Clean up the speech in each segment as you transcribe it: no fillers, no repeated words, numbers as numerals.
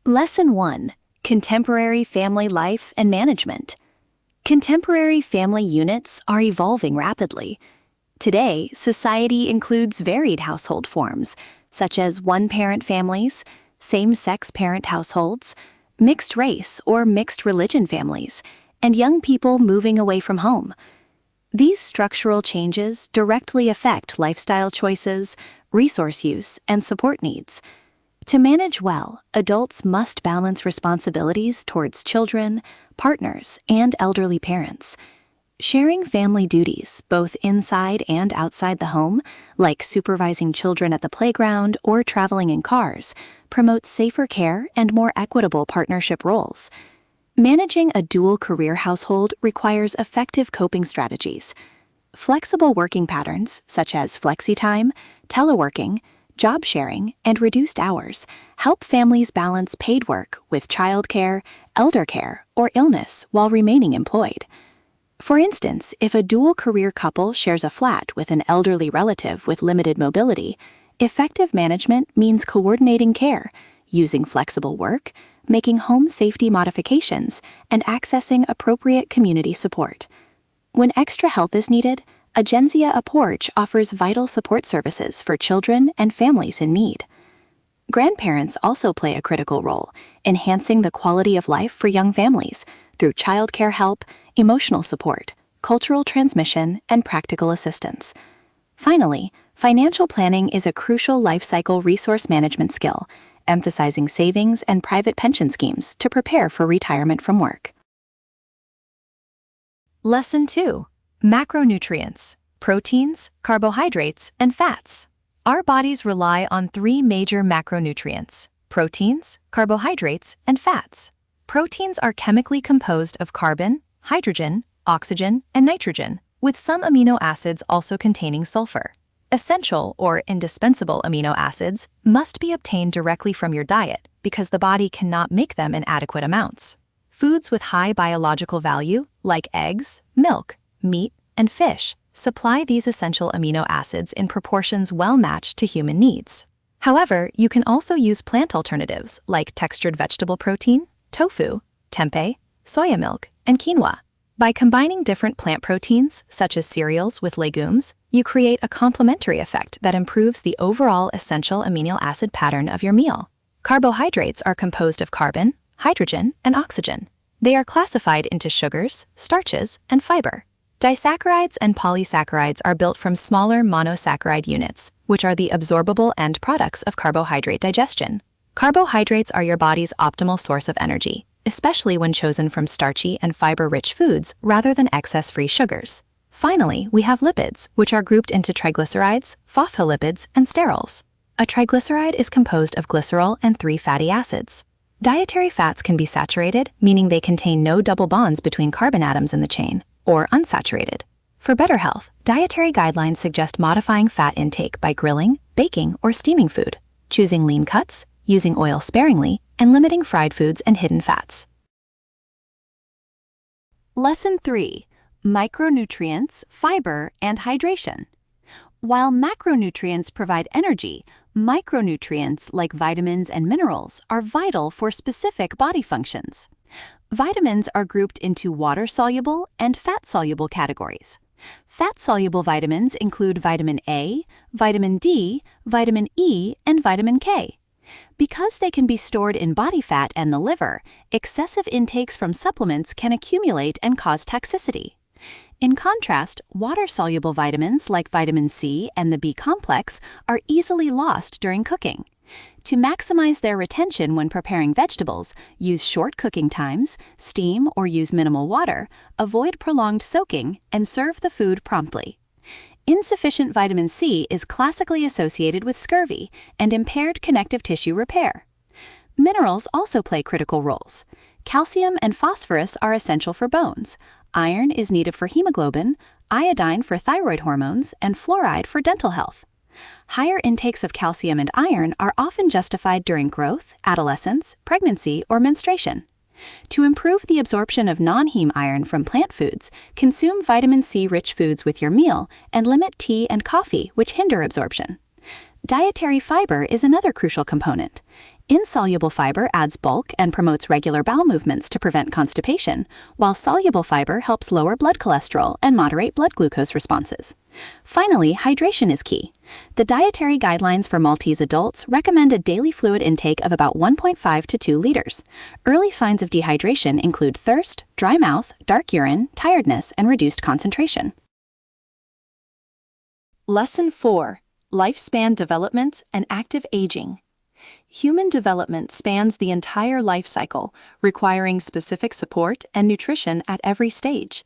Lesson 1. Contemporary Family Life and Management. Contemporary family units are evolving rapidly. Today, society includes varied household forms, such as one-parent families, same-sex parent households, mixed-race or mixed-religion families, and young people moving away from home. These structural changes directly affect lifestyle choices, resource use, and support needs. To manage well, adults must balance responsibilities towards children, partners, and elderly parents. Sharing family duties, both inside and outside the home, like supervising children at the playground or traveling in cars, promotes safer care and more equitable partnership roles. Managing a dual-career household requires effective coping strategies. Flexible working patterns, such as flexi-time, teleworking, job sharing, and reduced hours, help families balance paid work with childcare, elder care, or illness while remaining employed. For instance, if a dual-career couple shares a flat with an elderly relative with limited mobility, effective management means coordinating care, using flexible work, making home safety modifications, and accessing appropriate community support. When extra help is needed, Agenzia A Porch offers vital support services for children and families in need. Grandparents also play a critical role, enhancing the quality of life for young families through childcare help, emotional support, cultural transmission, and practical assistance. Finally, financial planning is a crucial life cycle resource management skill, emphasizing savings and private pension schemes to prepare for retirement from work. Lesson 2. Macronutrients: proteins, carbohydrates, and fats. Our bodies rely on three major macronutrients: proteins, carbohydrates, and fats. Proteins are chemically composed of carbon, hydrogen, oxygen, and nitrogen, with some amino acids also containing sulfur. Essential or indispensable amino acids must be obtained directly from your diet because the body cannot make them in adequate amounts. Foods with high biological value, like eggs, milk, meat, and fish, supply these essential amino acids in proportions well matched to human needs. However, you can also use plant alternatives like textured vegetable protein, tofu, tempeh, soya milk, and quinoa. By combining different plant proteins, such as cereals with legumes, you create a complementary effect that improves the overall essential amino acid pattern of your meal. Carbohydrates are composed of carbon, hydrogen, and oxygen. They are classified into sugars, starches, and fiber. Disaccharides and polysaccharides are built from smaller monosaccharide units, which are the absorbable end products of carbohydrate digestion. Carbohydrates are your body's optimal source of energy, especially when chosen from starchy and fiber-rich foods rather than excess-free sugars. Finally, we have lipids, which are grouped into triglycerides, phospholipids, and sterols. A triglyceride is composed of glycerol and 3 fatty acids. Dietary fats can be saturated, meaning they contain no double bonds between carbon atoms in the chain, or unsaturated. For better health, dietary guidelines suggest modifying fat intake by grilling, baking, or steaming food, choosing lean cuts, using oil sparingly, and limiting fried foods and hidden fats. Lesson 3. Micronutrients, fiber, and hydration. While macronutrients provide energy, micronutrients like vitamins and minerals are vital for specific body functions. Vitamins are grouped into water-soluble and fat-soluble categories. Fat-soluble vitamins include vitamin A, vitamin D, vitamin E, and vitamin K. Because they can be stored in body fat and the liver, excessive intakes from supplements can accumulate and cause toxicity. In contrast, water-soluble vitamins like vitamin C and the B complex are easily lost during cooking. To maximize their retention when preparing vegetables, use short cooking times, steam or use minimal water, avoid prolonged soaking, and serve the food promptly. Insufficient vitamin C is classically associated with scurvy and impaired connective tissue repair. Minerals also play critical roles. Calcium and phosphorus are essential for bones. Iron is needed for hemoglobin, iodine for thyroid hormones, and fluoride for dental health. Higher intakes of calcium and iron are often justified during growth, adolescence, pregnancy, or menstruation. To improve the absorption of non-heme iron from plant foods, consume vitamin C-rich foods with your meal and limit tea and coffee, which hinder absorption. Dietary fiber is another crucial component. Insoluble fiber adds bulk and promotes regular bowel movements to prevent constipation, while soluble fiber helps lower blood cholesterol and moderate blood glucose responses. Finally, hydration is key. The dietary guidelines for Maltese adults recommend a daily fluid intake of about 1.5 to 2 liters. Early signs of dehydration include thirst, dry mouth, dark urine, tiredness, and reduced concentration. Lesson 4. Lifespan Development and Active Aging. Human development spans the entire life cycle, requiring specific support and nutrition at every stage.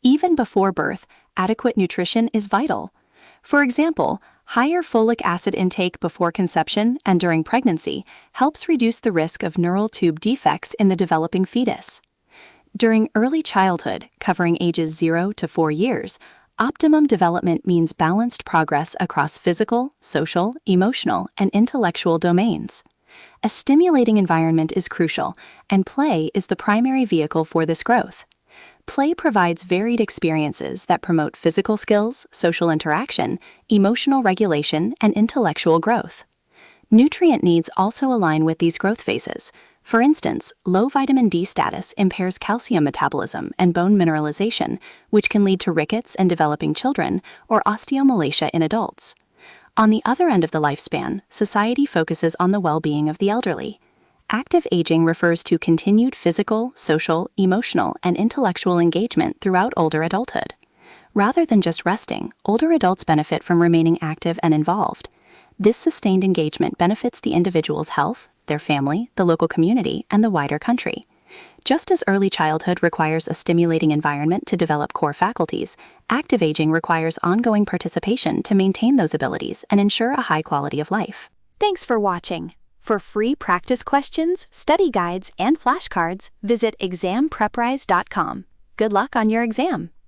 Even before birth, adequate nutrition is vital. For example, higher folic acid intake before conception and during pregnancy helps reduce the risk of neural tube defects in the developing fetus. During early childhood, covering ages 0 to 4 years, optimum development means balanced progress across physical, social, emotional, and intellectual domains. A stimulating environment is crucial, and play is the primary vehicle for this growth. Play provides varied experiences that promote physical skills, social interaction, emotional regulation, and intellectual growth. Nutrient needs also align with these growth phases. For instance, low vitamin D status impairs calcium metabolism and bone mineralization, which can lead to rickets in developing children or osteomalacia in adults. On the other end of the lifespan, society focuses on the well-being of the elderly. Active aging refers to continued physical, social, emotional, and intellectual engagement throughout older adulthood. Rather than just resting, older adults benefit from remaining active and involved. This sustained engagement benefits the individual's health, their family, the local community, and the wider country. Just as early childhood requires a stimulating environment to develop core faculties, active aging requires ongoing participation to maintain those abilities and ensure a high quality of life. Thanks for watching. For free practice questions, study guides, and flashcards, visit exampreprise.com. Good luck on your exam!